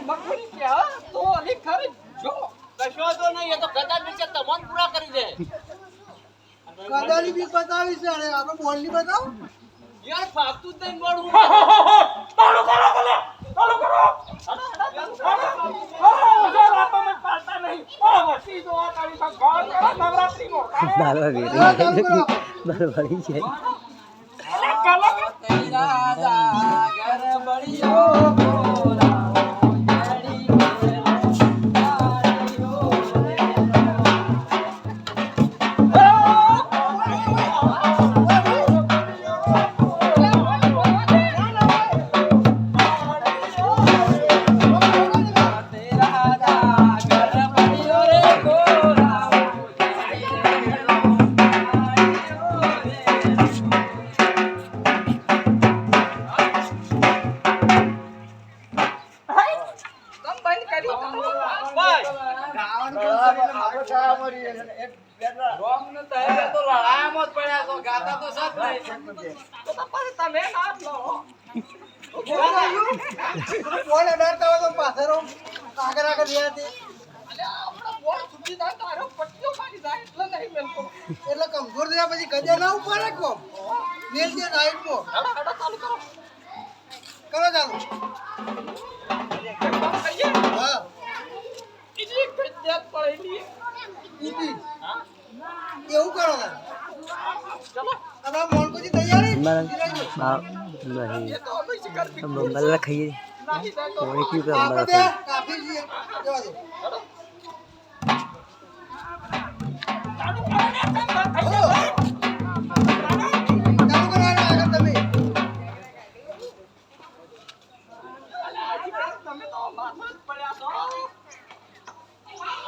મગફળી કે હા તો અલી ખરી જો કશો તો નહીં એ તો ગદા નીચે તમામ પૂરા કરી દે ગદાની બી બતાવી છે અરે આપણે બોલની બતાવ યાર ફાતું જ નહીં બોલું ચાલુ કરો ભલે ચાલુ કરો બરબડી છે બોલ અડાડતા હોય તો પાછળ આગળ આગળ રહ્યા તે એટલે કમજોર થયા પછી ગજા ના ઉપર રાખો મેલ દે રાઈટ મો કરો ચાલુ હા એવું કરો તમે મોલકોજી તૈયારી બલ્લા ખાઈએ કાફી જઈએ જવા દે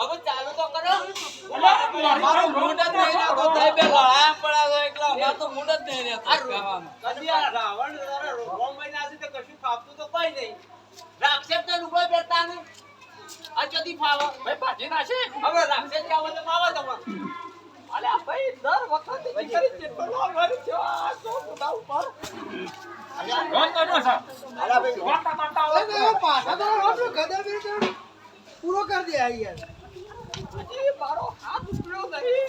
હવે ચાલુ તો કરો મારો મૂડ જ નહીં રહેતો તઈ બે લડા પડ્યા તો એકલા અમાર તો મૂડ જ નહીં રહેતો કદી આ રાવણ જરા રોમ મહિના છે તો કશું ફાવતું તો કોઈ નહીં રાક્ષસ ને લુગડો પહેરતા ને આ જદી ફાવ ભાઈ ભાજી નાશે હવે રાક્ષસ કે આવે તો ફાવ તમાર અલે આ ભાઈ દર વખત કરી છે પડવા મારી છે આ તો મોટા ઉપર અલે રોન તો નો સા અલે ભાઈ વાટા વાટા હવે પાછા તો આપણો ગદા બી પૂરો કરી દે યાર મારો હાથ ઉપડ્યો નહીં